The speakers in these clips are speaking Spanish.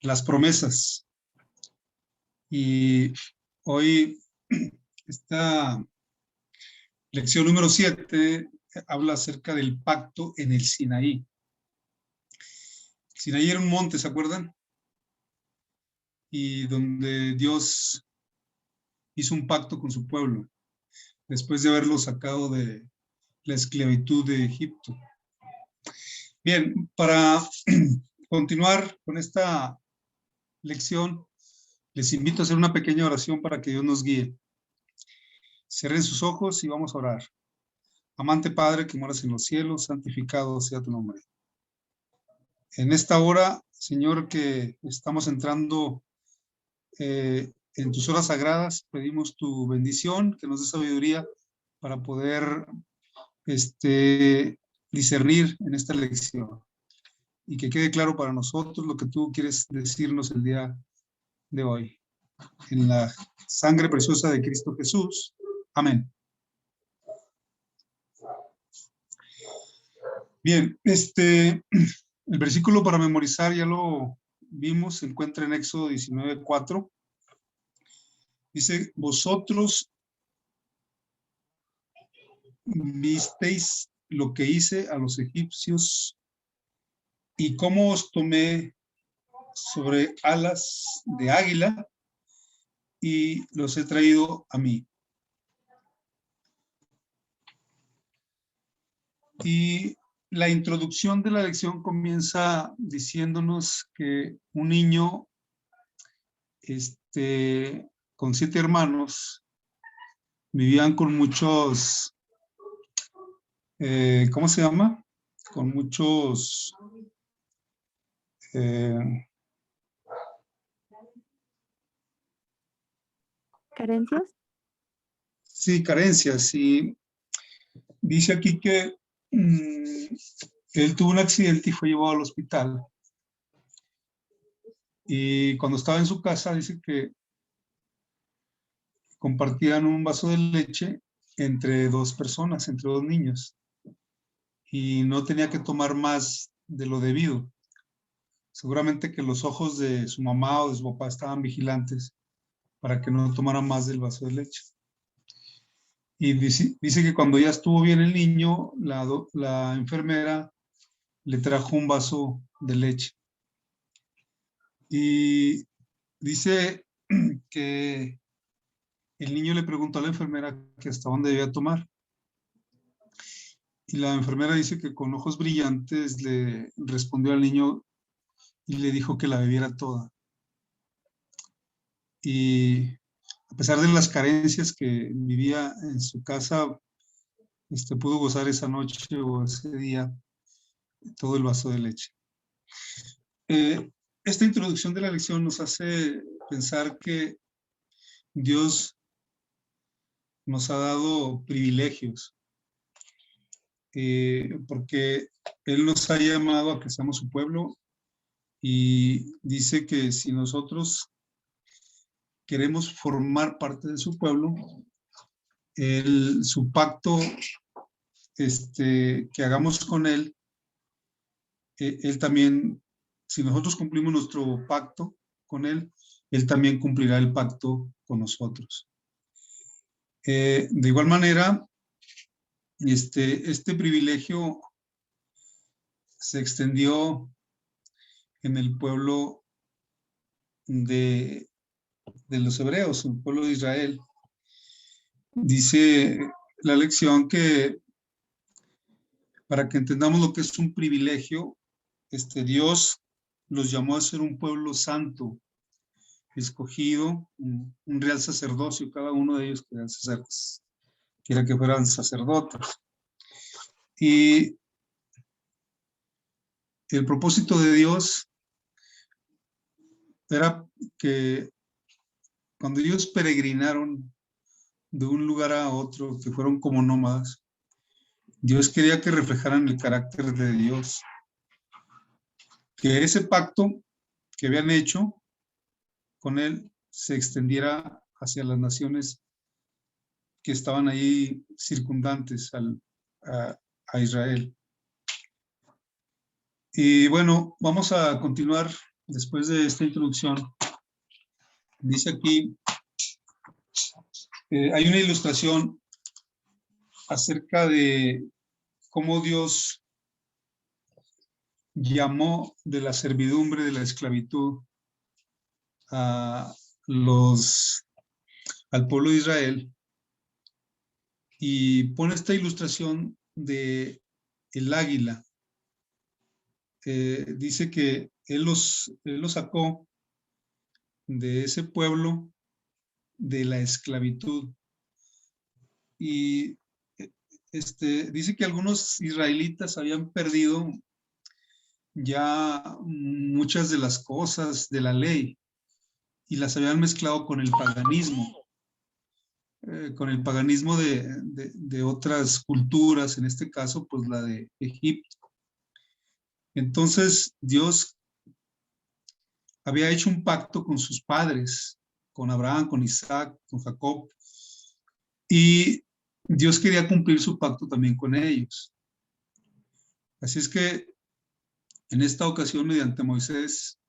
las promesas. Y hoy esta lección número 7 habla acerca del pacto en el Sinaí. Sinaí era un monte, ¿se acuerdan? Y donde Dios hizo un pacto con su pueblo, después de haberlo sacado de la esclavitud de Egipto. Bien, para continuar con esta lección, les invito a hacer una pequeña oración para que Dios nos guíe. Cierren sus ojos y vamos a orar. Amante Padre que moras en los cielos, santificado sea tu nombre. En esta hora, Señor, que estamos entrando en tus horas sagradas, pedimos tu bendición, que nos dé sabiduría para poder discernir en esta lección y que quede claro para nosotros lo que tú quieres decirnos el día de hoy. En la sangre preciosa de Cristo Jesús. Amén. Bien, el versículo para memorizar ya lo vimos, se encuentra en Éxodo 19:4. Dice, vosotros visteis lo que hice a los egipcios y cómo os tomé sobre alas de águila y los he traído a mí. Y la introducción de la lección comienza diciéndonos que un niño con 7 hermanos vivían con muchos, ¿cómo se llama? Con muchos, ¿Carencias? sí, carencias. Y dice aquí que él tuvo un accidente y fue llevado al hospital. Y cuando estaba en su casa, dice que compartían un vaso de leche entre 2 personas, entre 2 niños. Y no tenía que tomar más de lo debido. Seguramente que los ojos de su mamá o de su papá estaban vigilantes para que no tomara más del vaso de leche. Y dice que cuando ya estuvo bien el niño, la enfermera le trajo un vaso de leche. Y dice que el niño le preguntó a la enfermera que hasta dónde debía tomar. Y la enfermera dice que con ojos brillantes le respondió al niño y le dijo que la bebiera toda. Y a pesar de las carencias que vivía en su casa, pudo gozar esa noche o ese día todo el vaso de leche. Esta introducción de la lección nos hace pensar que Dios nos ha dado privilegios, porque Él nos ha llamado a que seamos su pueblo y dice que si nosotros queremos formar parte de su pueblo, su pacto que hagamos con Él, Él también, si nosotros cumplimos nuestro pacto con Él, Él también cumplirá el pacto con nosotros. De igual manera, este privilegio se extendió en el pueblo de los hebreos, el pueblo de Israel. Dice la lección que para que entendamos lo que es un privilegio, Dios los llamó a ser un pueblo santo, escogido, un real sacerdocio, cada uno de ellos quiera que fueran sacerdotes. Y el propósito de Dios era que cuando ellos peregrinaron de un lugar a otro, que fueron como nómadas, Dios quería que reflejaran el carácter de Dios, que ese pacto que habían hecho con Él se extendiera hacia las naciones que estaban ahí circundantes a Israel. Y bueno, vamos a continuar después de esta introducción. Dice aquí, hay una ilustración acerca de cómo Dios llamó de la servidumbre, de la esclavitud, a al pueblo de Israel, y pone esta ilustración de el águila. Dice que él los sacó de ese pueblo de la esclavitud. Y dice que algunos israelitas habían perdido ya muchas de las cosas de la ley y las habían mezclado con el paganismo de otras culturas, en este caso, pues la de Egipto. Entonces, Dios había hecho un pacto con sus padres, con Abraham, con Isaac, con Jacob, y Dios quería cumplir su pacto también con ellos. Así es que en esta ocasión, mediante Moisés,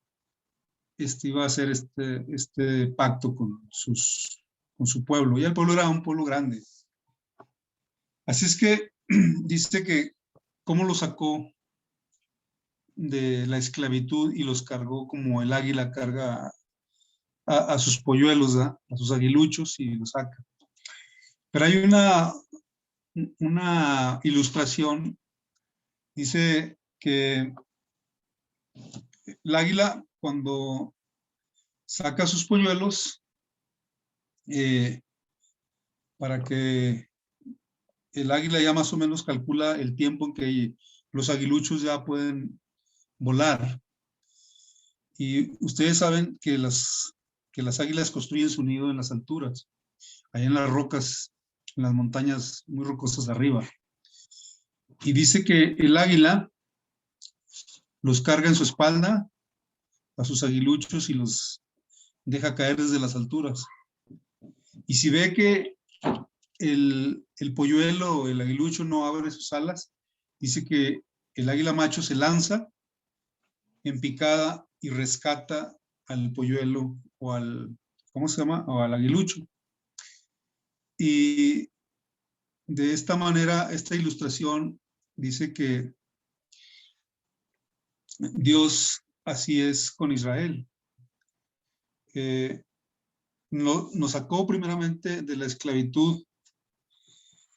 iba a hacer este pacto con su pueblo. Y el pueblo era un pueblo grande. Así es que dice que cómo lo sacó de la esclavitud y los cargó como el águila carga a sus polluelos, a sus aguiluchos, y los saca. Pero hay una ilustración, dice que el águila, cuando saca sus polluelos, para que el águila ya más o menos calcula el tiempo en que los aguiluchos ya pueden volar. Y ustedes saben que las águilas construyen su nido en las alturas, ahí en las rocas, en las montañas muy rocosas arriba. Y dice que el águila los carga en su espalda a sus aguiluchos y los deja caer desde las alturas. Y si ve que el polluelo o el aguilucho no abre sus alas, dice que el águila macho se lanza en picada y rescata al polluelo o ¿cómo se llama? O al aguilucho. Y de esta manera, esta ilustración dice que Dios así es con Israel. Nos sacó primeramente de la esclavitud.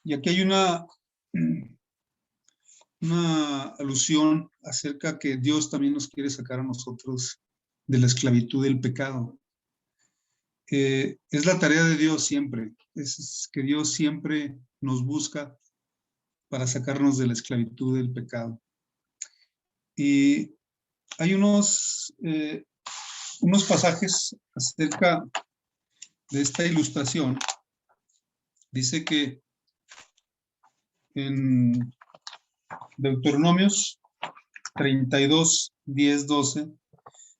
Y aquí hay una alusión acerca que Dios también nos quiere sacar a nosotros de la esclavitud del pecado. Es la tarea de Dios siempre, es que Dios siempre nos busca para sacarnos de la esclavitud del pecado. Y hay unos pasajes acerca de esta ilustración. Dice que en Deuteronomios 32, 10, 12,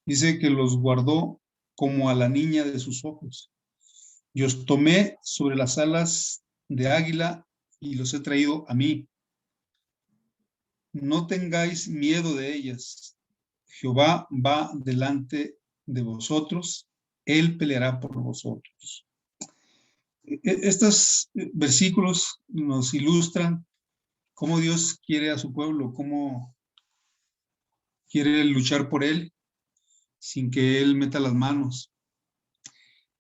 dice que los guardó como a la niña de sus ojos. Y os tomé sobre las alas de águila y los he traído a mí. No tengáis miedo de ellas. Jehová va delante de vosotros. Él peleará por vosotros. Estos versículos nos ilustran cómo Dios quiere a su pueblo, cómo quiere luchar por él sin que él meta las manos.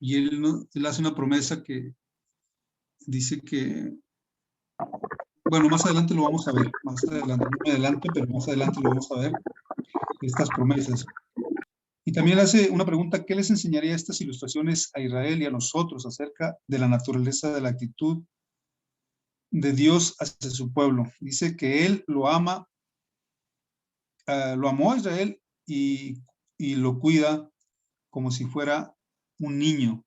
Y él hace una promesa que dice que, bueno, más adelante lo vamos a ver, más adelante, no me adelanto, pero más adelante lo vamos a ver, estas promesas. Y también hace una pregunta: ¿qué les enseñaría estas ilustraciones a Israel y a nosotros acerca de la naturaleza de la actitud de Dios hacia su pueblo? Dice que él lo ama, lo amó a Israel y lo cuida como si fuera un niño.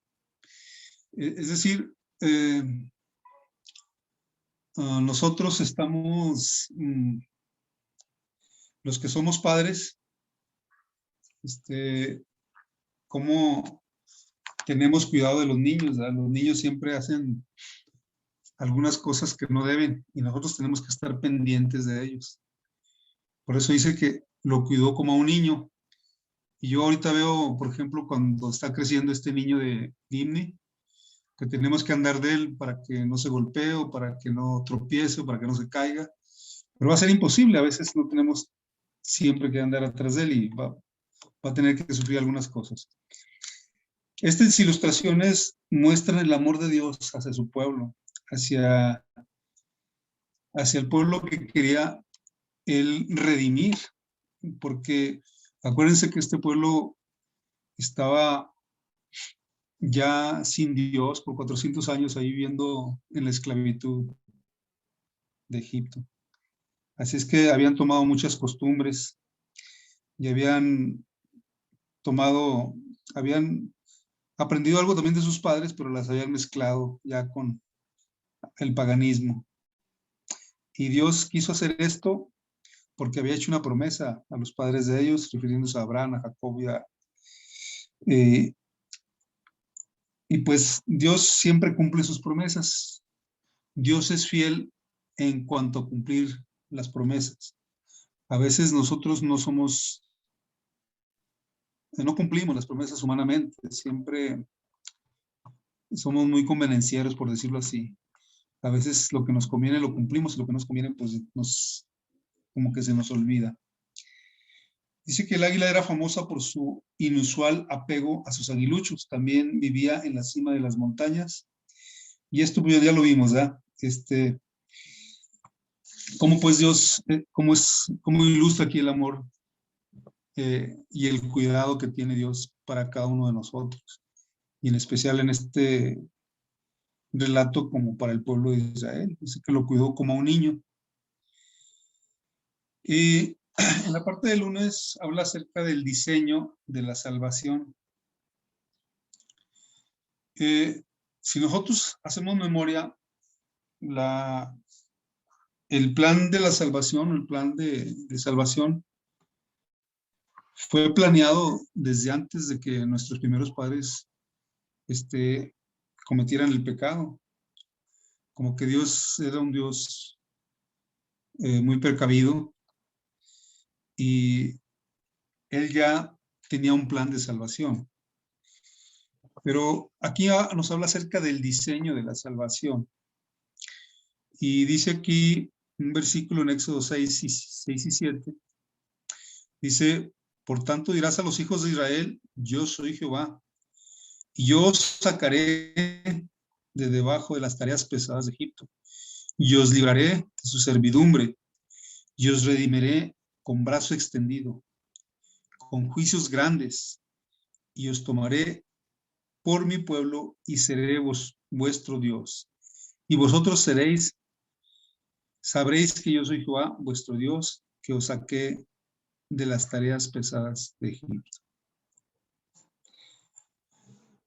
Es decir, nosotros estamos, los que somos padres, cómo tenemos cuidado de los niños, ¿verdad? Los niños siempre hacen algunas cosas que no deben y nosotros tenemos que estar pendientes de ellos. Por eso dice que lo cuidó como a un niño. Y yo ahorita veo, por ejemplo, cuando está creciendo este niño de Dimni, que tenemos que andar de él para que no se golpee o para que no tropiece o para que no se caiga. Pero va a ser imposible, a veces no tenemos siempre que andar atrás de él y va a tener que sufrir algunas cosas. Estas ilustraciones muestran el amor de Dios hacia su pueblo, hacia el pueblo que quería él redimir, porque acuérdense que este pueblo estaba ya sin Dios por 400 años ahí viviendo en la esclavitud de Egipto. Así es que habían tomado muchas costumbres y habían aprendido algo también de sus padres, pero las habían mezclado ya con el paganismo. Y Dios quiso hacer esto porque había hecho una promesa a los padres de ellos, refiriéndose a Abraham, a Jacob y pues Dios siempre cumple sus promesas. Dios es fiel en cuanto a cumplir las promesas. A veces nosotros no cumplimos las promesas humanamente, siempre somos muy convenencieros, por decirlo así. A veces lo que nos conviene lo cumplimos y lo que nos conviene pues como que se nos olvida. Dice que el águila era famosa por su inusual apego a sus aguiluchos. También vivía en la cima de las montañas. Y esto pues, ya lo vimos, ¿verdad? Cómo pues Dios, cómo ilustra aquí el amor y el cuidado que tiene Dios para cada uno de nosotros. Y en especial en este relato como para el pueblo de Israel. Dice que lo cuidó como a un niño. Y en la parte del lunes habla acerca del diseño de la salvación. Si nosotros hacemos memoria, el plan de la salvación, el plan de salvación, fue planeado desde antes de que nuestros primeros padres cometieran el pecado. Como que Dios era un Dios muy precavido y Él ya tenía un plan de salvación. Pero aquí nos habla acerca del diseño de la salvación. Y dice aquí un versículo en Éxodo 6 y 7, dice, por tanto dirás a los hijos de Israel, yo soy Jehová, y yo os sacaré de debajo de las tareas pesadas de Egipto, y os libraré de su servidumbre, y os redimiré con brazo extendido, con juicios grandes, y os tomaré por mi pueblo, y seré vuestro Dios. Y vosotros sabréis que yo soy Jehová, vuestro Dios, que os saqué de las tareas pesadas de Egipto.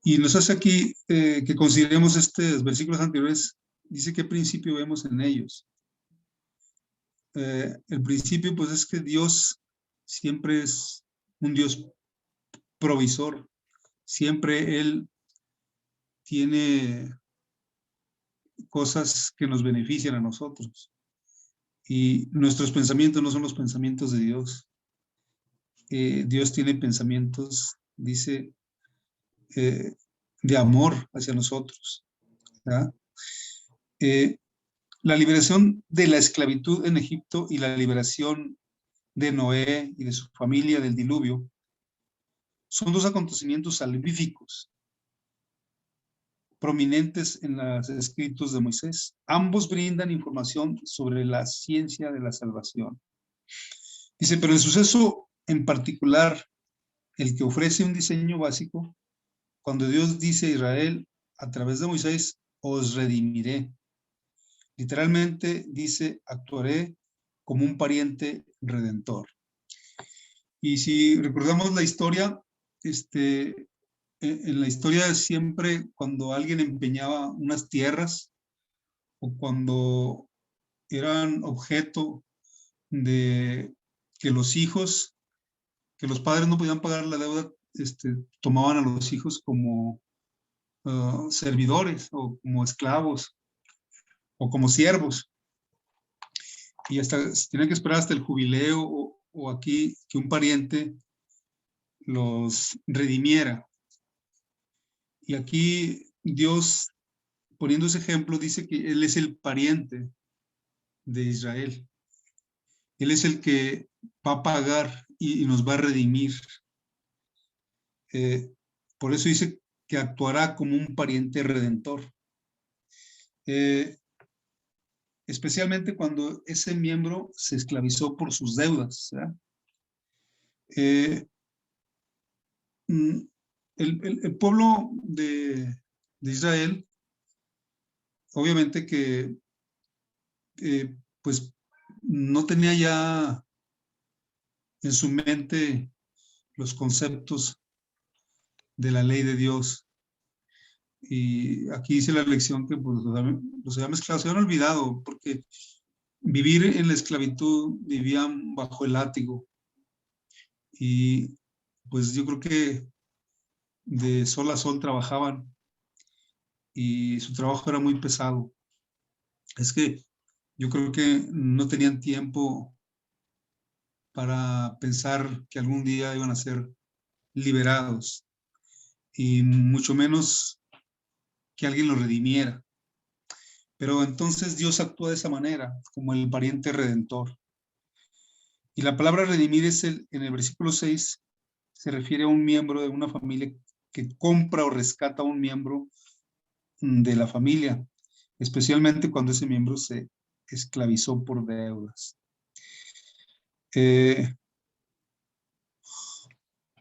Y nos hace aquí que consideremos estos versículos anteriores, dice qué principio vemos en ellos. El principio pues es que Dios siempre es un Dios provisor, siempre Él tiene cosas que nos benefician a nosotros y nuestros pensamientos no son los pensamientos de Dios. Dios tiene pensamientos, dice, de amor hacia nosotros. La liberación de la esclavitud en Egipto y la liberación de Noé y de su familia del diluvio son dos acontecimientos salvíficos prominentes en los escritos de Moisés. Ambos brindan información sobre la ciencia de la salvación. Dice, pero el suceso en particular, el que ofrece un diseño básico, cuando Dios dice a Israel, a través de Moisés, os redimiré. Literalmente dice, actuaré como un pariente redentor. Y si recordamos la historia, en la historia siempre cuando alguien empeñaba unas tierras o cuando eran objeto de que los padres no podían pagar la deuda, tomaban a los hijos como servidores o como esclavos o como siervos. Y hasta se tenían que esperar hasta el jubileo o aquí que un pariente los redimiera. Y aquí Dios, poniendo ese ejemplo, dice que Él es el pariente de Israel. Él es el que va a pagar y nos va a redimir. Por eso dice que actuará como un pariente redentor. Especialmente cuando ese miembro se esclavizó por sus deudas. Mm, el pueblo de Israel, obviamente que pues no tenía ya en su mente los conceptos de la ley de Dios. Y aquí dice la lección que pues, los había mezclado, se habían olvidado, porque vivir en la esclavitud vivían bajo el látigo. Y pues yo creo que de sol a sol trabajaban y su trabajo era muy pesado. Es que yo creo que no tenían tiempo para pensar que algún día iban a ser liberados y mucho menos que alguien los redimiera. Pero entonces Dios actúa de esa manera, como el pariente redentor. Y la palabra redimir en el versículo 6 se refiere a un miembro de una familia que compra o rescata a un miembro de la familia, especialmente cuando ese miembro se esclavizó por deudas. Eh,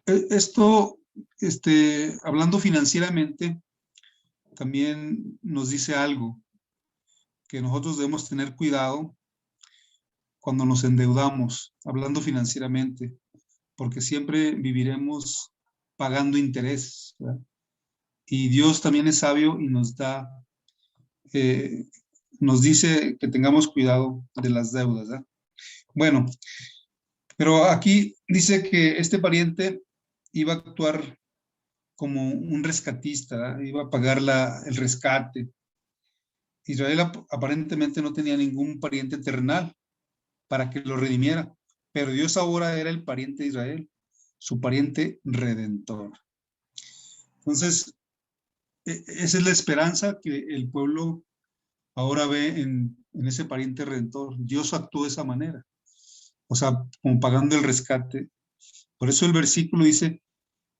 esto, hablando financieramente, también nos dice algo, que nosotros debemos tener cuidado cuando nos endeudamos, hablando financieramente, porque siempre viviremos pagando intereses, ¿verdad? Y Dios también es sabio y eh, nos dice que tengamos cuidado de las deudas, ¿verdad? Bueno, pero aquí dice que este pariente iba a actuar como un rescatista, ¿verdad? Iba a pagar el rescate. Israel aparentemente no tenía ningún pariente terrenal para que lo redimiera, pero Dios ahora era el pariente de Israel, su pariente redentor. Entonces, esa es la esperanza que el pueblo ahora ve en ese pariente redentor. Dios actuó de esa manera, o sea, como pagando el rescate. Por eso el versículo dice,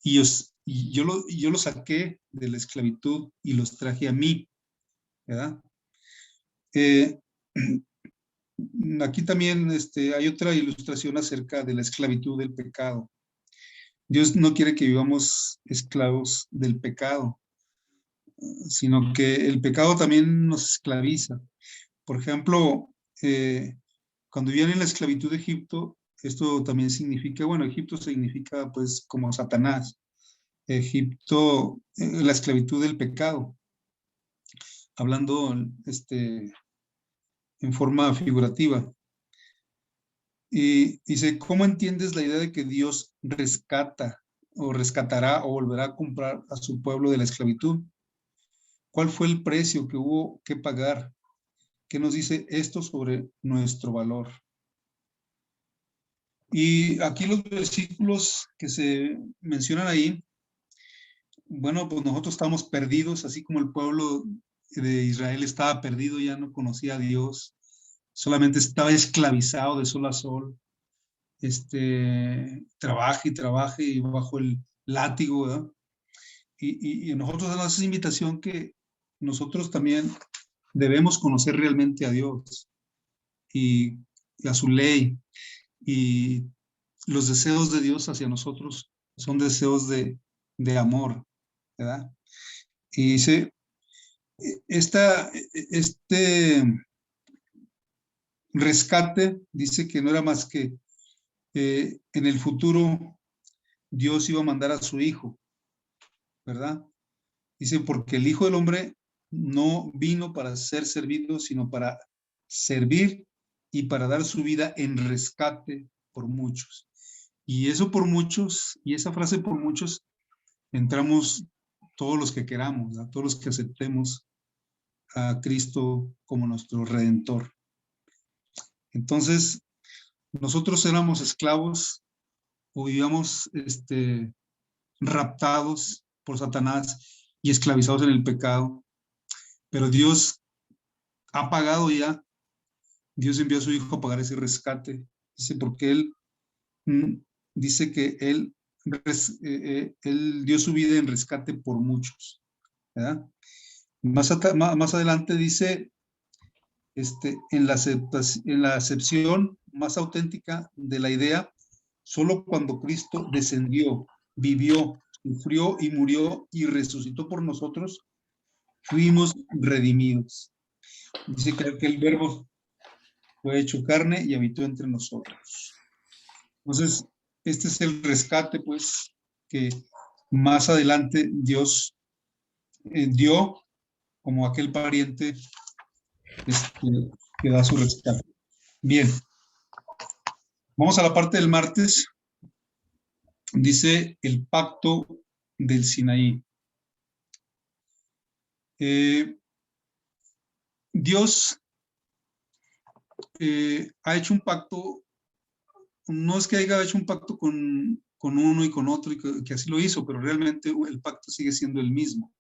y yo lo saqué de la esclavitud y los traje a mí, ¿verdad? Eh, aquí también hay otra ilustración acerca de la esclavitud del pecado. Dios no quiere que vivamos esclavos del pecado, sino que el pecado también nos esclaviza. Por ejemplo, cuando vivían en la esclavitud de Egipto, esto también significa, bueno, Egipto significa pues como Satanás. Egipto, la esclavitud del pecado, hablando en forma figurativa. Y dice, ¿cómo entiendes la idea de que Dios rescata o rescatará o volverá a comprar a su pueblo de la esclavitud? ¿Cuál fue el precio que hubo que pagar? ¿Qué nos dice esto sobre nuestro valor? Y aquí los versículos que se mencionan ahí, bueno, pues nosotros estamos perdidos, así como el pueblo de Israel estaba perdido, ya no conocía a Dios, solamente estaba esclavizado de sol a sol, trabaje y trabaje y bajo el látigo, ¿verdad? Y nosotros damos esa invitación que nosotros también debemos conocer realmente a Dios y a su ley, y los deseos de Dios hacia nosotros son deseos de amor, ¿verdad? Y dice, este rescate dice que no era más que en el futuro Dios iba a mandar a su hijo, ¿verdad? Dice, porque el Hijo del Hombre no vino para ser servido, sino para servir y para dar su vida en rescate por muchos. Y eso por muchos, y esa frase por muchos, entramos todos los que queramos, ¿verdad? Todos los que aceptemos a Cristo como nuestro Redentor. Entonces, nosotros éramos esclavos o vivíamos raptados por Satanás y esclavizados en el pecado, pero Dios ha pagado ya. Dios envió a su Hijo a pagar ese rescate. Dice, porque Él dice que Él dio su vida en rescate por muchos, ¿verdad? Más adelante dice, en la acepción más auténtica de la idea, solo cuando Cristo descendió, vivió, sufrió y murió y resucitó por nosotros, fuimos redimidos. Dice que el verbo fue hecho carne y habitó entre nosotros. Entonces, este es el rescate, pues, que más adelante Dios dio como aquel pariente que da su rescate. Bien, vamos a la parte del martes. Dice el pacto del Sinaí. Dios ha hecho un pacto, no es que haya hecho un pacto con uno y con otro y que así lo hizo, pero realmente el pacto sigue siendo el mismo.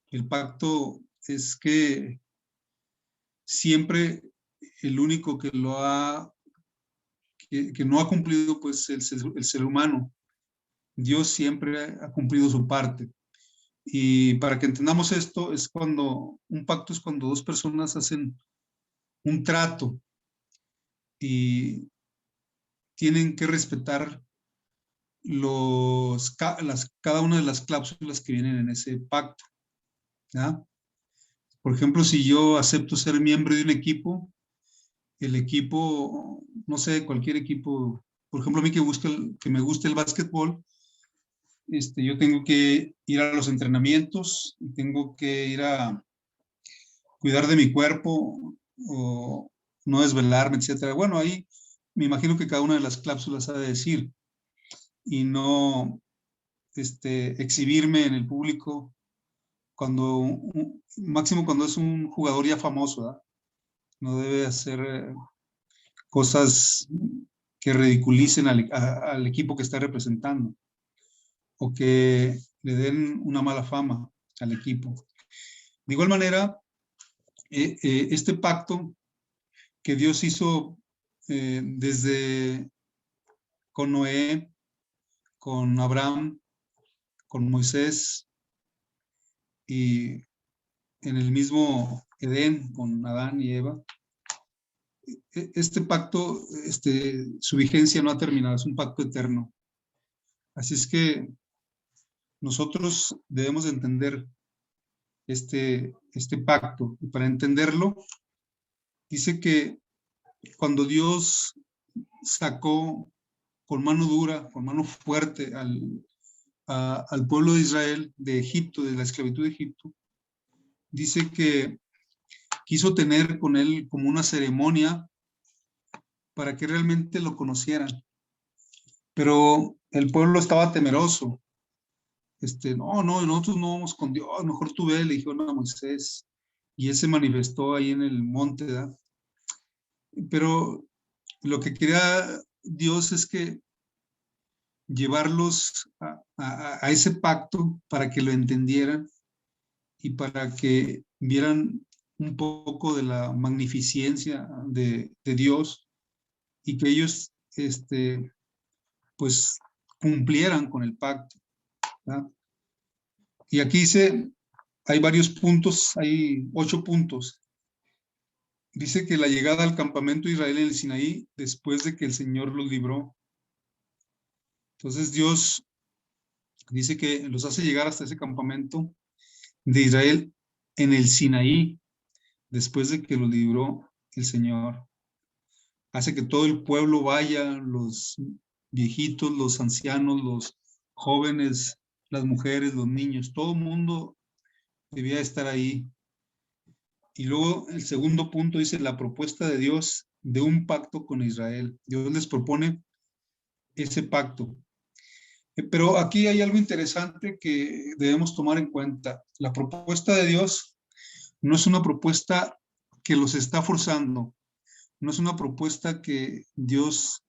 El pacto es que siempre el único que que no ha cumplido, pues el ser humano. Dios siempre ha cumplido su parte. Y para que entendamos esto, un pacto es cuando dos personas hacen un trato y tienen que respetar cada una de las cláusulas que vienen en ese pacto, ¿ya? Por ejemplo, si yo acepto ser miembro de un equipo, el equipo, no sé, cualquier equipo, por ejemplo, a mí que me gusta el básquetbol, yo tengo que ir a los entrenamientos, tengo que ir a cuidar de mi cuerpo o no desvelarme, etcétera. Bueno, ahí me imagino que cada una de las cláusulas ha de decir y no exhibirme en el público máximo cuando es un jugador ya famoso, ¿verdad? No debe hacer cosas que ridiculicen al equipo que está representando o que le den una mala fama al equipo. De igual manera, este pacto que Dios hizo desde con Noé, con Abraham, con Moisés y en el mismo Edén con Adán y Eva, este pacto, su vigencia no ha terminado, es un pacto eterno. Así es que nosotros debemos de entender este pacto. Y para entenderlo, dice que cuando Dios sacó con mano dura, con mano fuerte al pueblo de Israel de Egipto, de la esclavitud de Egipto, dice que quiso tener con él como una ceremonia para que realmente lo conocieran. Pero el pueblo estaba temeroso. No, nosotros no vamos con Dios, mejor tú ve, le dijo a Moisés. Y él se manifestó ahí en el monte, ¿verdad? Pero lo que quería Dios es que llevarlos a ese pacto para que lo entendieran y para que vieran un poco de la magnificencia de Dios y que ellos pues cumplieran con el pacto, ¿verdad? Y aquí dice, hay varios puntos, hay 8 puntos. Dice que la llegada al campamento de Israel en el Sinaí, después de que el Señor los libró. Entonces Dios dice que los hace llegar hasta ese campamento de Israel en el Sinaí, después de que los libró el Señor. Hace que todo el pueblo vaya, los viejitos, los ancianos, los jóvenes, las mujeres, los niños, todo el mundo debía estar ahí. Y luego el segundo punto dice la propuesta de Dios de un pacto con Israel. Dios les propone ese pacto. Pero aquí hay algo interesante que debemos tomar en cuenta. La propuesta de Dios no es una propuesta que los está forzando, no es una propuesta que Dios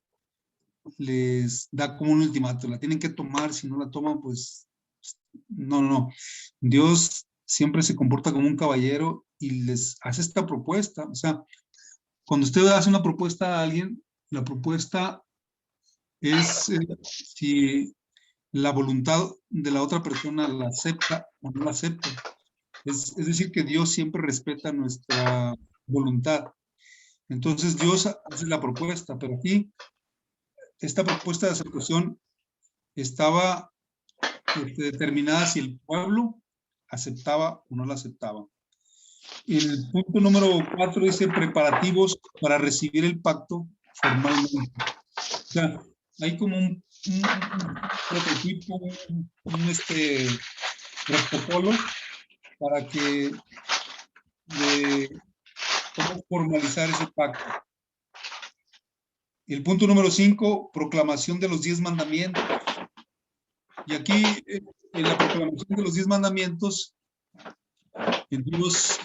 les da como un ultimátum, la tienen que tomar, si no la toman, pues no. Dios siempre se comporta como un caballero y les hace esta propuesta. O sea, cuando usted hace una propuesta a alguien, la propuesta es si la voluntad de la otra persona la acepta o no la acepta. Es decir, que Dios siempre respeta nuestra voluntad. Entonces Dios hace la propuesta, pero aquí esta propuesta de aceptación estaba determinada si el pueblo aceptaba o no la aceptaba. El punto número 4 dice preparativos para recibir el pacto formalmente. O sea, hay como un prototipo, un protocolo para que cómo formalizar ese pacto. El punto número 5, proclamación de los 10 mandamientos. Y aquí, en la proclamación de los 10 mandamientos, Dios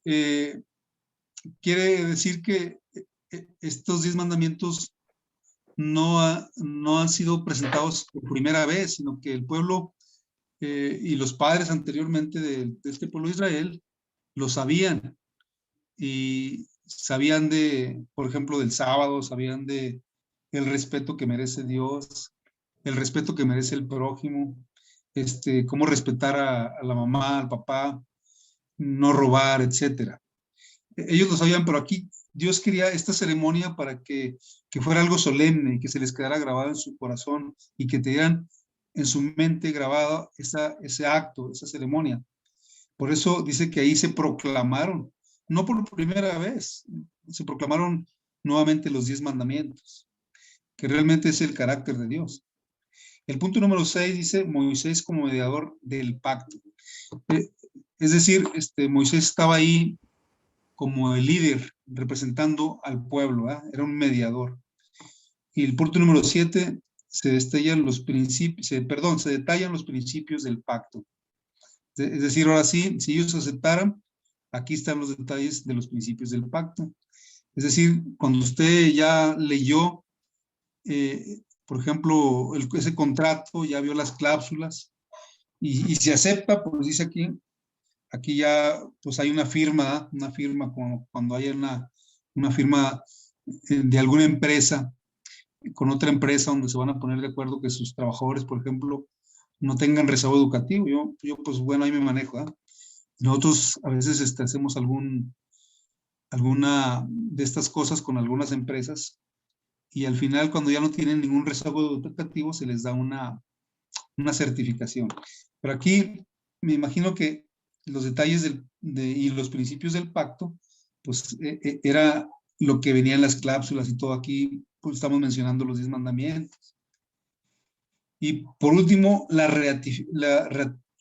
quiere decir que estos 10 mandamientos no han sido presentados por primera vez, sino que el pueblo y los padres anteriormente de este pueblo de Israel lo sabían. Y sabían por ejemplo, del sábado, sabían el respeto que merece Dios, el respeto que merece el prójimo, cómo respetar a la mamá, al papá, no robar, etcétera. Ellos lo sabían, pero aquí Dios quería esta ceremonia para que fuera algo solemne y que se les quedara grabado en su corazón y que tuvieran en su mente grabado ese acto, esa ceremonia. Por eso dice que ahí se proclamaron, no por primera vez, se proclamaron nuevamente los 10 mandamientos, que realmente es el carácter de Dios. El punto número 6 dice Moisés como mediador del pacto. Es decir, Moisés estaba ahí como el líder representando al pueblo, ¿eh? Era un mediador. Y el punto número 7 se detallan los principios del pacto. Es decir, ahora sí, si ellos aceptaran, aquí están los detalles de los principios del pacto. Es decir, cuando usted ya leyó, por ejemplo, ese contrato, ya vio las cláusulas y se acepta, pues dice aquí ya pues hay una firma como cuando hay una firma de alguna empresa con otra empresa donde se van a poner de acuerdo que sus trabajadores, por ejemplo, no tengan rezago educativo. Yo pues bueno, ahí me manejo, ¿eh? Nosotros a veces hacemos alguna de estas cosas con algunas empresas y al final cuando ya no tienen ningún rezago educativo se les da una certificación. Pero aquí me imagino que los detalles y los principios del pacto, pues era lo que venía en las cláusulas y todo aquí, pues estamos mencionando los 10 mandamientos. Y por último, la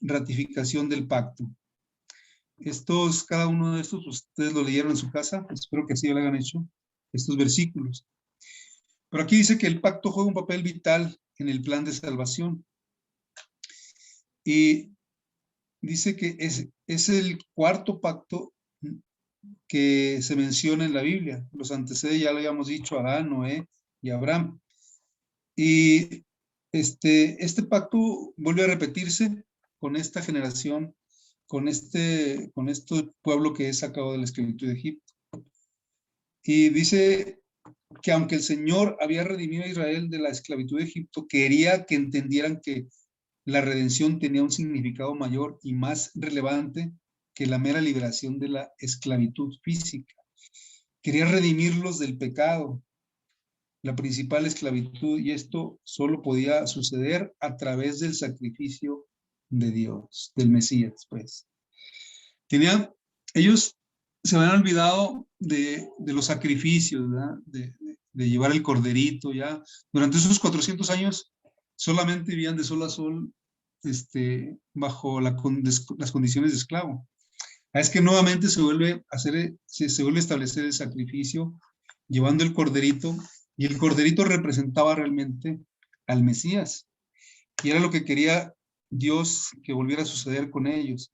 ratificación del pacto. Cada uno de estos, ustedes lo leyeron en su casa, espero que así lo hayan hecho, estos versículos. Pero aquí dice que el pacto juega un papel vital en el plan de salvación. Y dice que es el cuarto pacto que se menciona en la Biblia. Los antecede, ya lo habíamos dicho, Adán, Noé y Abraham. Y este pacto vuelve a repetirse con esta generación, con este pueblo que es sacado de la esclavitud de Egipto. Y dice que aunque el Señor había redimido a Israel de la esclavitud de Egipto, quería que entendieran que la redención tenía un significado mayor y más relevante que la mera liberación de la esclavitud física. Quería redimirlos del pecado, la principal esclavitud, y esto solo podía suceder a través del sacrificio de Dios, del Mesías, pues. Ellos se habían olvidado de los sacrificios, ¿verdad? De llevar el corderito, ya. Durante esos 400 años solamente vivían de sol a sol, bajo las condiciones de esclavo. Es que nuevamente se vuelve a establecer el sacrificio, llevando el corderito, y el corderito representaba realmente al Mesías. Y era lo que quería Dios que volviera a suceder con ellos.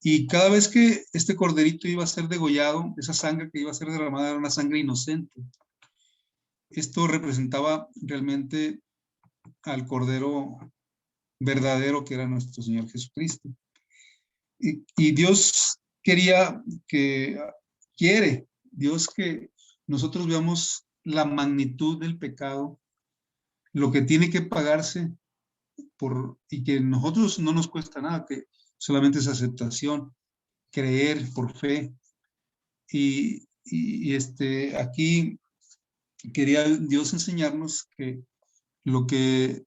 Y cada vez que este corderito iba a ser degollado, esa sangre que iba a ser derramada era una sangre inocente. Esto representaba realmente al cordero verdadero que era nuestro Señor Jesucristo. Y Dios quiere Dios que nosotros veamos la magnitud del pecado, lo que tiene que pagarse y que nosotros no nos cuesta nada, que solamente es aceptación, creer por fe. Aquí quería Dios enseñarnos que lo que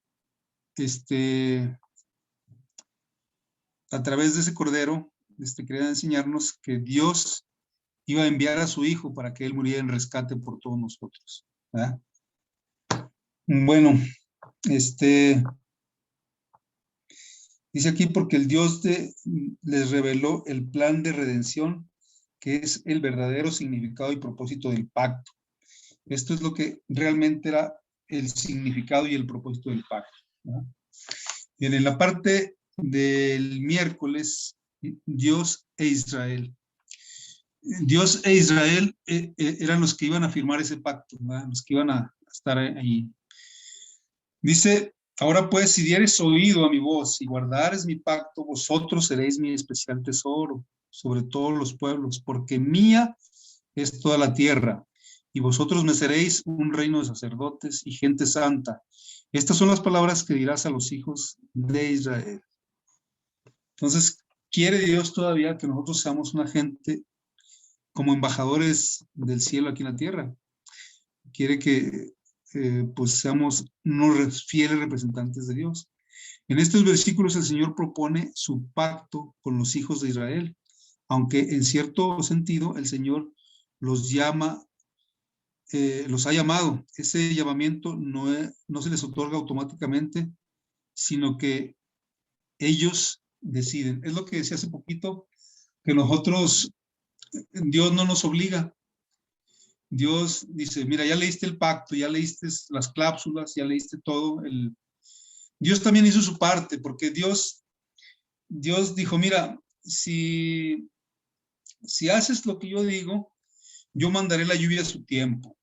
a través de ese cordero quería enseñarnos que Dios iba a enviar a su hijo para que él muriera en rescate por todos nosotros, ¿verdad? Bueno, dice aquí, porque el Dios les reveló el plan de redención, que es el verdadero significado y propósito del pacto. Esto es lo que realmente era el significado y el propósito del pacto, ¿verdad? Bien, en la parte del miércoles, Dios e Israel. Dios e Israel eran los que iban a firmar ese pacto, ¿verdad? Los que iban a estar ahí. Dice, ahora pues, si dieres oído a mi voz y guardares mi pacto, vosotros seréis mi especial tesoro sobre todos los pueblos, porque mía es toda la tierra, y vosotros me seréis un reino de sacerdotes y gente santa. Estas son las palabras que dirás a los hijos de Israel. Entonces, quiere Dios todavía que nosotros seamos una gente como embajadores del cielo aquí en la tierra. Quiere que pues seamos unos fieles representantes de Dios. En estos versículos el Señor propone su pacto con los hijos de Israel, aunque en cierto sentido el Señor los llama, los ha llamado. Ese llamamiento no se les otorga automáticamente, sino que ellos deciden. Es lo que decía hace poquito, que nosotros, Dios no nos obliga. Dios dice, mira, ya leíste el pacto, ya leíste las cláusulas, ya leíste todo. Dios también hizo su parte, porque Dios dijo, mira, si haces lo que yo digo, yo mandaré la lluvia a su tiempo.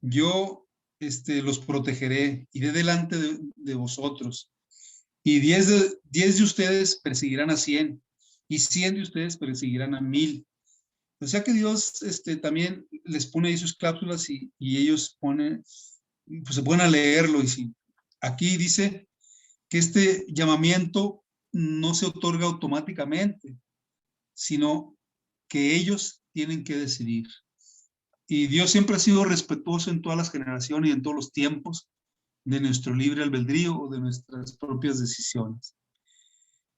Yo los protegeré, iré delante de vosotros. Y 10 de ustedes perseguirán a 100, y 100 de ustedes perseguirán a 1000. O sea que Dios también les pone ahí sus cláusulas y ellos pues se ponen a leerlo. Aquí dice que este llamamiento no se otorga automáticamente, sino que ellos tienen que decidir. Y Dios siempre ha sido respetuoso en todas las generaciones y en todos los tiempos de nuestro libre albedrío o de nuestras propias decisiones.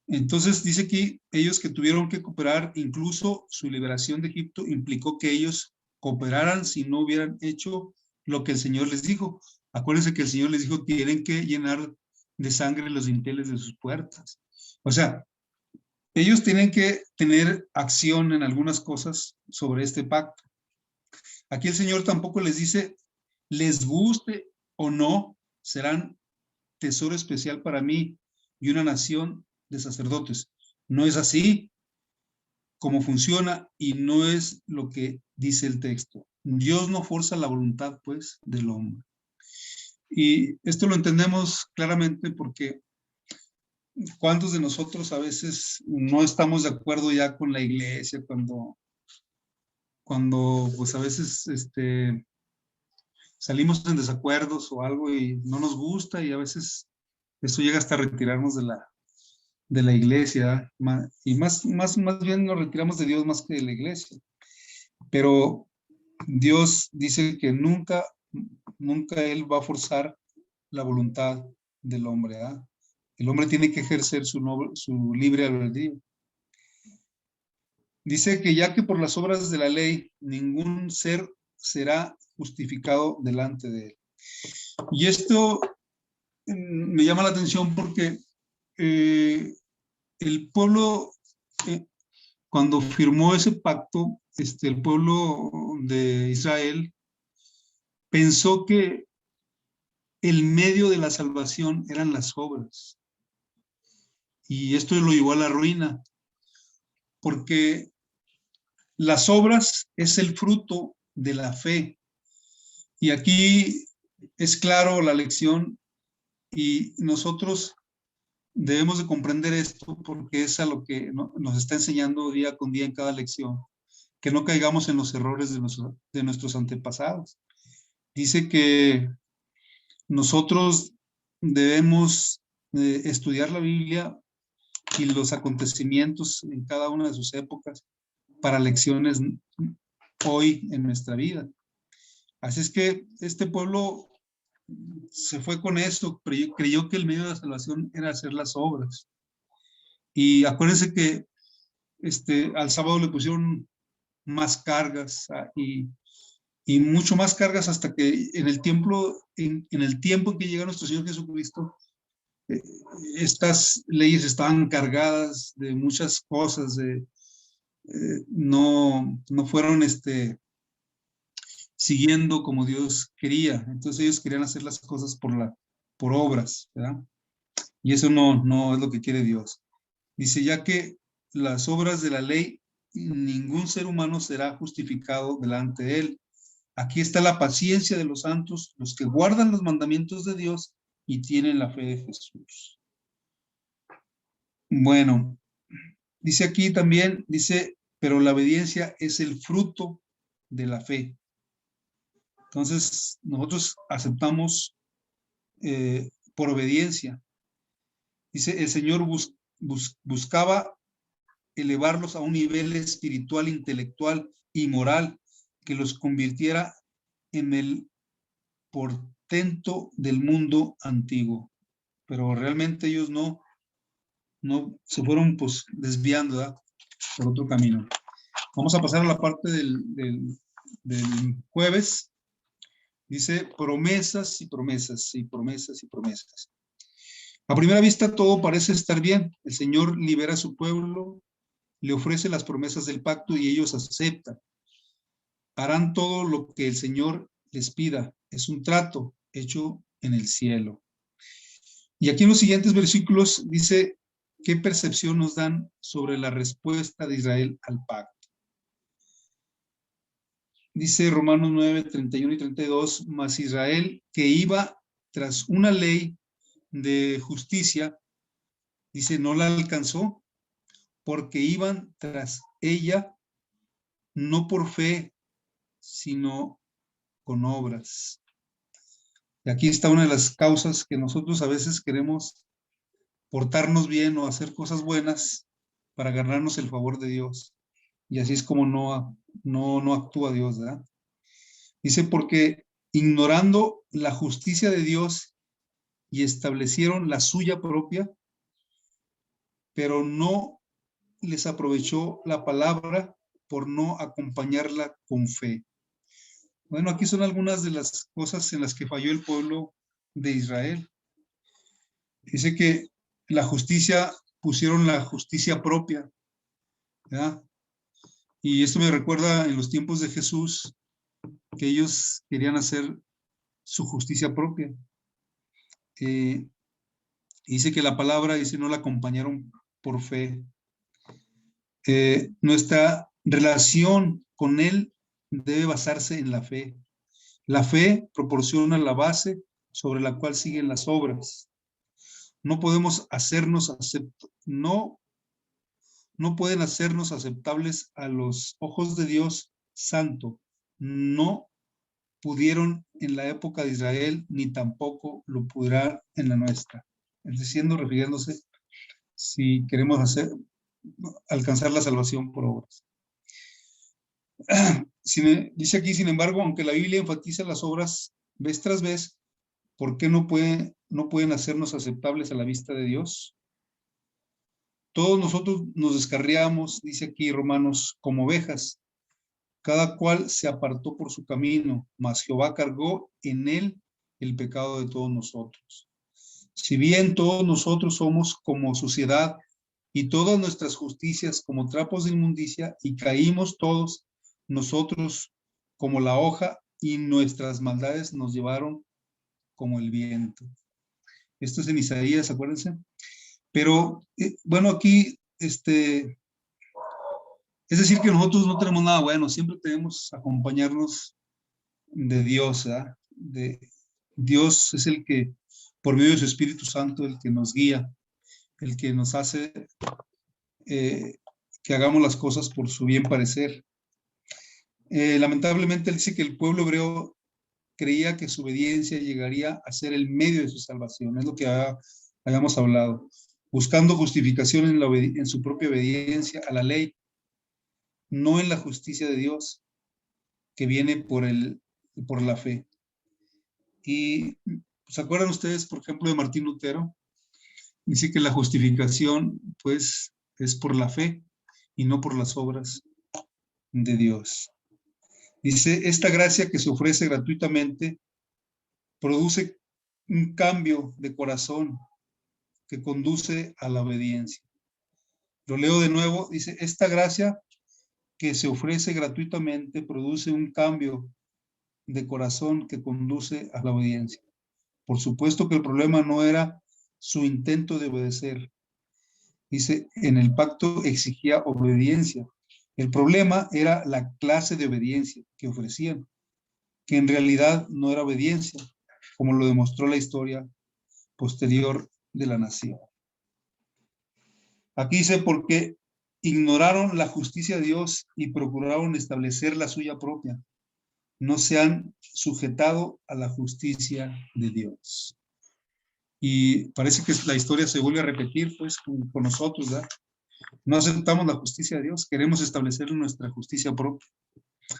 Entonces dice aquí, ellos que tuvieron que cooperar, incluso su liberación de Egipto implicó que ellos cooperaran si no hubieran hecho lo que el Señor les dijo. Acuérdense que el Señor les dijo, tienen que llenar de sangre los dinteles de sus puertas. O sea, ellos tienen que tener acción en algunas cosas sobre este pacto. Aquí el Señor tampoco les dice, les guste o no, serán tesoro especial para mí y una nación de sacerdotes. No es así como funciona y no es lo que dice el texto. Dios no forza la voluntad, pues, del hombre. Y esto lo entendemos claramente porque ¿cuántos de nosotros a veces no estamos de acuerdo ya con la iglesia cuando pues a veces salimos en desacuerdos o algo y no nos gusta y a veces eso llega hasta retirarnos de la iglesia y más bien nos retiramos de Dios más que de la iglesia. Pero Dios dice que nunca Él va a forzar la voluntad del hombre, ¿verdad? El hombre tiene que ejercer su libre albedrío. Dice que ya que por las obras de la ley ningún ser será justificado delante de él. Y esto me llama la atención porque el pueblo, cuando firmó ese pacto, el pueblo de Israel pensó que el medio de la salvación eran las obras. Y esto lo llevó a la ruina, porque las obras es el fruto de la fe. Y aquí es claro la lección y nosotros debemos de comprender esto porque es a lo que nos está enseñando día con día en cada lección, que no caigamos en los errores de nuestros antepasados. Dice que nosotros debemos estudiar la Biblia y los acontecimientos en cada una de sus épocas para lecciones hoy en nuestra vida. Así es que este pueblo se fue con eso, creyó que el medio de la salvación era hacer las obras. Y acuérdense que al sábado le pusieron más cargas y mucho más cargas hasta que en el tiempo en que llega nuestro Señor Jesucristo, estas leyes estaban cargadas de muchas cosas, no fueron siguiendo como Dios quería. Entonces ellos querían hacer las cosas por obras, ¿verdad? Y eso no es lo que quiere Dios. Dice, ya que las obras de la ley, ningún ser humano será justificado delante de él. Aquí está la paciencia de los santos, los que guardan los mandamientos de Dios y tienen la fe de Jesús. Bueno, dice aquí también, dice, pero la obediencia es el fruto de la fe. Entonces, nosotros aceptamos por obediencia. Dice, el Señor buscaba elevarlos a un nivel espiritual, intelectual y moral que los convirtiera en el portento del mundo antiguo. Pero realmente ellos no se fueron pues desviando, ¿verdad?, por otro camino. Vamos a pasar a la parte del jueves. Dice promesas y promesas y promesas y promesas. A primera vista todo parece estar bien. El Señor libera a su pueblo, le ofrece las promesas del pacto y ellos aceptan. Harán todo lo que el Señor les pida. Es un trato hecho en el cielo. Y aquí en los siguientes versículos dice qué percepción nos dan sobre la respuesta de Israel al pacto. Dice Romanos 9, 31 y 32, mas Israel, que iba tras una ley de justicia, dice, no la alcanzó, porque iban tras ella, no por fe, sino con obras. Y aquí está una de las causas que nosotros a veces queremos portarnos bien o hacer cosas buenas para ganarnos el favor de Dios. Y así es como no actúa Dios, ¿verdad? Dice, porque ignorando la justicia de Dios y establecieron la suya propia, pero no les aprovechó la palabra por no acompañarla con fe. Bueno, aquí son algunas de las cosas en las que falló el pueblo de Israel. Dice que la justicia, pusieron la justicia propia, ¿verdad? Y esto me recuerda en los tiempos de Jesús, que ellos querían hacer su justicia propia. Dice que la palabra, dice, no la acompañaron por fe. Nuestra relación con Él debe basarse en la fe. La fe proporciona la base sobre la cual siguen las obras. No podemos hacernos no pueden hacernos aceptables a los ojos de Dios santo. No pudieron en la época de Israel, ni tampoco lo podrá en la nuestra. Es diciendo, refiriéndose, si queremos alcanzar la salvación por obras. Dice aquí, sin embargo, aunque la Biblia enfatiza las obras vez tras vez, ¿por qué no pueden hacernos aceptables a la vista de Dios? Todos nosotros nos descarriamos, dice aquí Romanos, como ovejas. Cada cual se apartó por su camino, mas Jehová cargó en él el pecado de todos nosotros. Si bien todos nosotros somos como suciedad y todas nuestras justicias como trapos de inmundicia, y caímos todos nosotros como la hoja, y nuestras maldades nos llevaron como el viento. Esto es en Isaías, acuérdense. Pero bueno, aquí Es decir, que nosotros no tenemos nada bueno, siempre tenemos que acompañarnos de Dios, ¿verdad? Dios es el que, por medio de su Espíritu Santo, el que nos guía, el que nos hace que hagamos las cosas por su bien parecer. Lamentablemente, él dice que el pueblo hebreo creía que su obediencia llegaría a ser el medio de su salvación, es lo que habíamos hablado, buscando justificación en su propia obediencia a la ley, no en la justicia de Dios, que viene por la fe. Y ¿se acuerdan ustedes, por ejemplo, de Martín Lutero? Dice que la justificación, pues, es por la fe y no por las obras de Dios. Dice, esta gracia que se ofrece gratuitamente produce un cambio de corazón que conduce a la obediencia. Lo leo de nuevo, dice, esta gracia que se ofrece gratuitamente produce un cambio de corazón que conduce a la obediencia. Por supuesto que el problema no era su intento de obedecer. Dice, en el pacto exigía obediencia. El problema era la clase de obediencia que ofrecían, que en realidad no era obediencia, como lo demostró la historia posterior de la nación. Aquí dice, porque ignoraron la justicia de Dios y procuraron establecer la suya propia. No se han sujetado a la justicia de Dios. Y parece que la historia se vuelve a repetir, pues, con nosotros, ¿verdad? No aceptamos la justicia de Dios, queremos establecer nuestra justicia propia,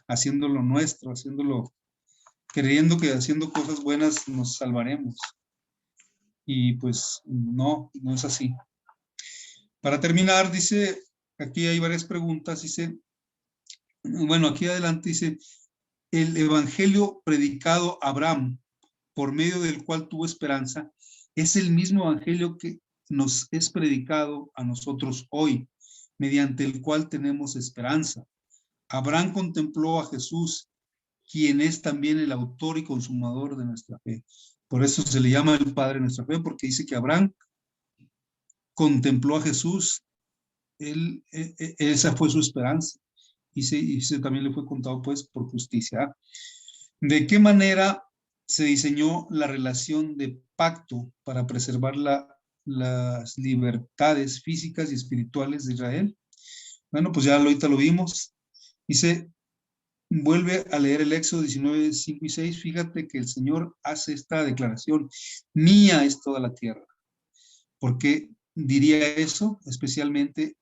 haciéndolo nuestro, creyendo que haciendo cosas buenas nos salvaremos. Y pues no es así. Para terminar, dice, aquí hay varias preguntas, dice, bueno, aquí adelante dice, el evangelio predicado a Abraham, por medio del cual tuvo esperanza, es el mismo evangelio que nos es predicado a nosotros hoy, mediante el cual tenemos esperanza. Abraham contempló a Jesús, quien es también el autor y consumador de nuestra fe. Por eso se le llama el Padre de nuestra fe, porque dice que Abraham contempló a Jesús, esa fue su esperanza, y se también le fue contado pues por justicia. ¿De qué manera se diseñó la relación de pacto para preservar las libertades físicas y espirituales de Israel? Bueno, pues ya ahorita lo vimos. Dice, vuelve a leer el Éxodo 19, 5 y 6. Fíjate que el Señor hace esta declaración: mía es toda la tierra. ¿Por qué diría eso? Especialmente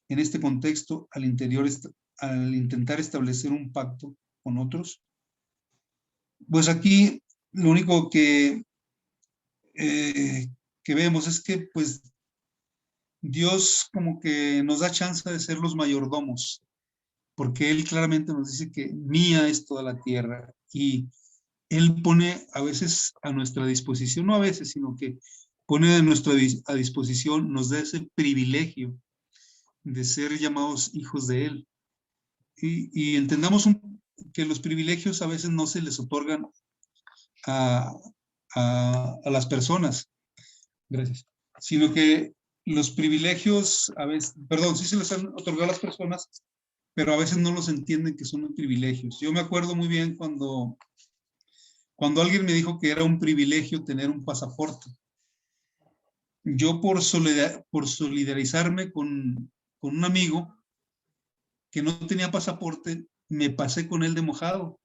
en este contexto, al intentar establecer un pacto con otros. Pues aquí lo único que vemos es que pues Dios como que nos da chance de ser los mayordomos, porque Él claramente nos dice que mía es toda la tierra, y Él pone a veces a nuestra disposición, no a veces, sino que pone a disposición, nos da ese privilegio de ser llamados hijos de Él. Y entendamos que los privilegios a veces no se les otorgan a las personas, gracias, sino que los privilegios a veces, perdón, sí se les han otorgado a las personas, pero a veces no los entienden que son privilegios. Yo me acuerdo muy bien cuando alguien me dijo que era un privilegio tener un pasaporte. Yo por solidarizarme con un amigo que no tenía pasaporte, me pasé con él de mojado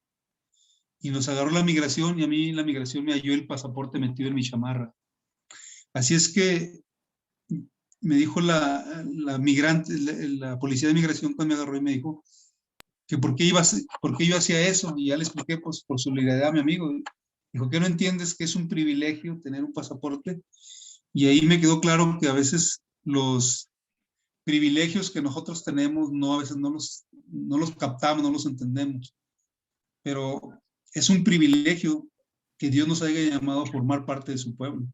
y nos agarró la migración, y a mí la migración me halló el pasaporte metido en mi chamarra. Así es que me dijo la migrante, la policía de migración, cuando me agarró, y me dijo que por qué yo hacía eso, y ya le expliqué pues por solidaridad a mi amigo. Dijo, ¿qué no entiendes que es un privilegio tener un pasaporte? Y ahí me quedó claro que a veces los privilegios que nosotros tenemos a veces no los captamos, no los entendemos, pero es un privilegio que Dios nos haya llamado a formar parte de su pueblo.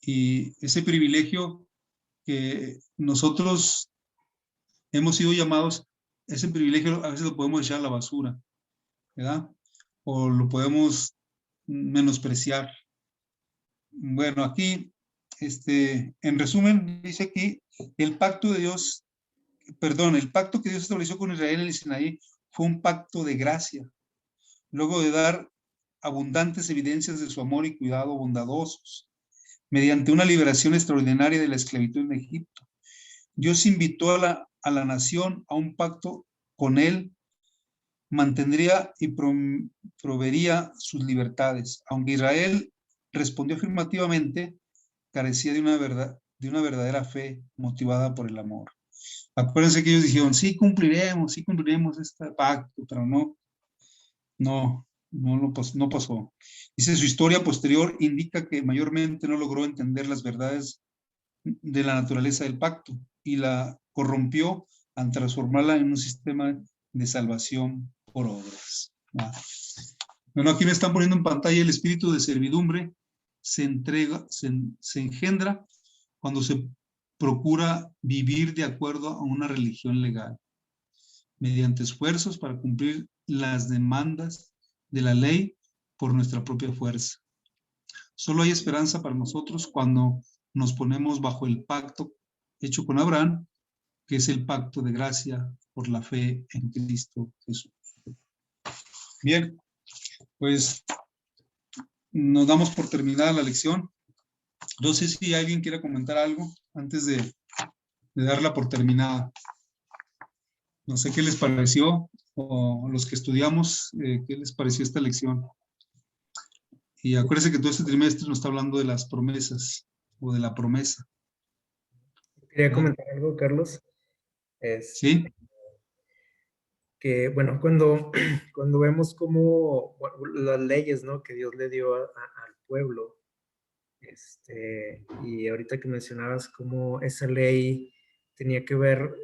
Y ese privilegio que nosotros hemos sido llamados, ese privilegio a veces lo podemos echar a la basura, ¿verdad? O lo podemos menospreciar. Bueno, aquí, en resumen, dice aquí, el pacto de Dios perdón, el pacto que Dios estableció con Israel en el Sinaí fue un pacto de gracia, luego de dar abundantes evidencias de su amor y cuidado bondadosos, mediante una liberación extraordinaria de la esclavitud en Egipto. Dios invitó a la nación a un pacto con él, mantendría y proveería sus libertades. Aunque Israel respondió afirmativamente, carecía de una verdadera fe motivada por el amor. Acuérdense que ellos dijeron, sí cumpliremos este pacto, pero no pasó. Dice, su historia posterior indica que mayormente no logró entender las verdades de la naturaleza del pacto y la corrompió al transformarla en un sistema de salvación por obras. Bueno, aquí me están poniendo en pantalla el espíritu de servidumbre se engendra cuando se procura vivir de acuerdo a una religión legal, mediante esfuerzos para cumplir las demandas de la ley por nuestra propia fuerza. Solo hay esperanza para nosotros cuando nos ponemos bajo el pacto hecho con Abraham, que es el pacto de gracia por la fe en Cristo Jesús. Bien, pues nos damos por terminada la lección. No sé si alguien quiere comentar algo antes de darla por terminada. No sé qué les pareció, o los que estudiamos, qué les pareció esta lección. Y acuérdense que todo este trimestre nos está hablando de las promesas, o de la promesa. Quería comentar algo, Carlos. ¿Sí? Que, bueno, cuando vemos cómo las leyes, ¿no?, que Dios le dio al pueblo, y ahorita que mencionabas cómo esa ley tenía que ver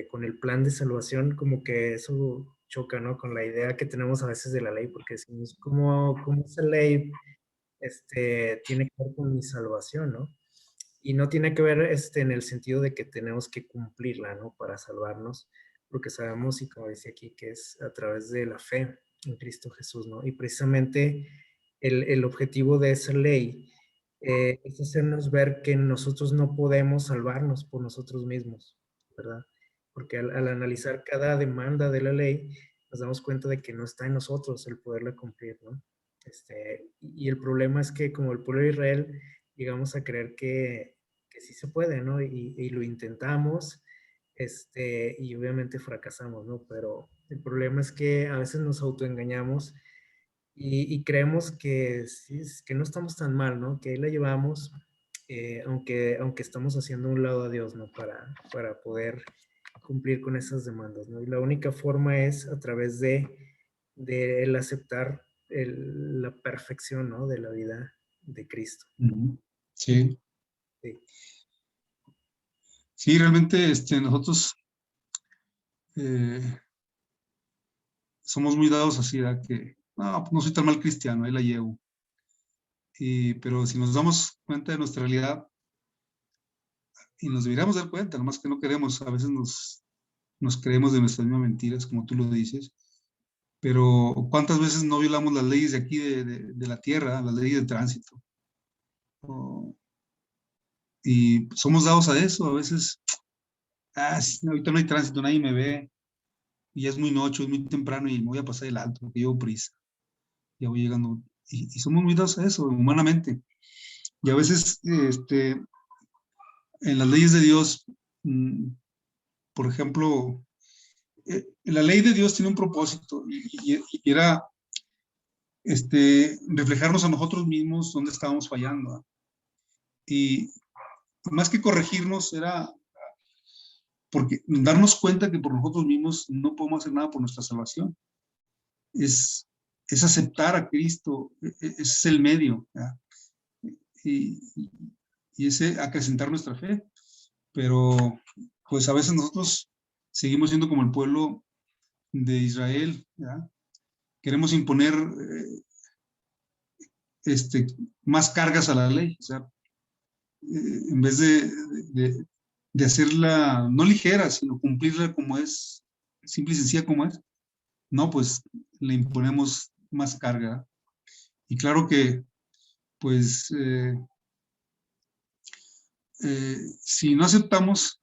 con el plan de salvación, como que eso choca, ¿no?, con la idea que tenemos a veces de la ley, porque decimos, ¿cómo esa ley tiene que ver con mi salvación, ¿no? Y no tiene que ver en el sentido de que tenemos que cumplirla, ¿no?, para salvarnos, porque sabemos, y como decía aquí, que es a través de la fe en Cristo Jesús, ¿no? Y precisamente el objetivo de esa ley es hacernos ver que nosotros no podemos salvarnos por nosotros mismos, ¿verdad? Porque al analizar cada demanda de la ley, nos damos cuenta de que no está en nosotros el poderla cumplir, ¿no? Y el problema es que como el pueblo de Israel llegamos a creer que sí se puede, ¿no? Y lo intentamos, y obviamente fracasamos, ¿no? Pero el problema es que a veces nos autoengañamos y creemos que, sí, que no estamos tan mal, ¿no? Que ahí la llevamos, aunque estamos haciendo a un lado a Dios, ¿no? Para poder cumplir con esas demandas, ¿no? Y la única forma es a través de el aceptar la perfección, ¿no?, de la vida de Cristo. Sí. Sí. Sí, realmente nosotros somos muy dados así, ¿verdad? Que no soy tan mal cristiano, ahí la llevo. Pero si nos damos cuenta de nuestra realidad, y nos deberíamos dar cuenta, nomás que no queremos, a veces nos creemos de nuestras mismas mentiras, como tú lo dices, pero ¿cuántas veces no violamos las leyes de aquí de la tierra, las leyes de tránsito? Y somos dados a eso, a veces, sí, ahorita no hay tránsito, nadie me ve, y ya es muy noche, es muy temprano y me voy a pasar el alto porque llevo prisa, ya voy llegando, y somos muy dados a eso, humanamente. Y a veces, en las leyes de Dios, por ejemplo, la ley de Dios tiene un propósito y era reflejarnos a nosotros mismos donde estábamos fallando, ¿eh? Y más que corregirnos, era porque darnos cuenta que por nosotros mismos no podemos hacer nada por nuestra salvación. Es aceptar a Cristo, ese es el medio, ¿verdad? Y ese acrecentar nuestra fe. Pero pues a veces nosotros seguimos siendo como el pueblo de Israel, ¿verdad? Queremos imponer más cargas a la ley, o sea, en vez de hacerla no ligera, sino cumplirla como es, simple y sencilla como es, no, pues le imponemos más carga. Y claro que, pues, si no aceptamos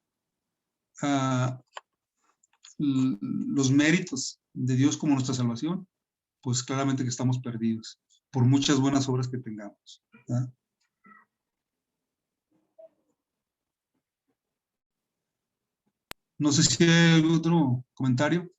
los méritos de Dios como nuestra salvación, pues claramente que estamos perdidos, por muchas buenas obras que tengamos. ¿Verdad? No sé si hay otro comentario.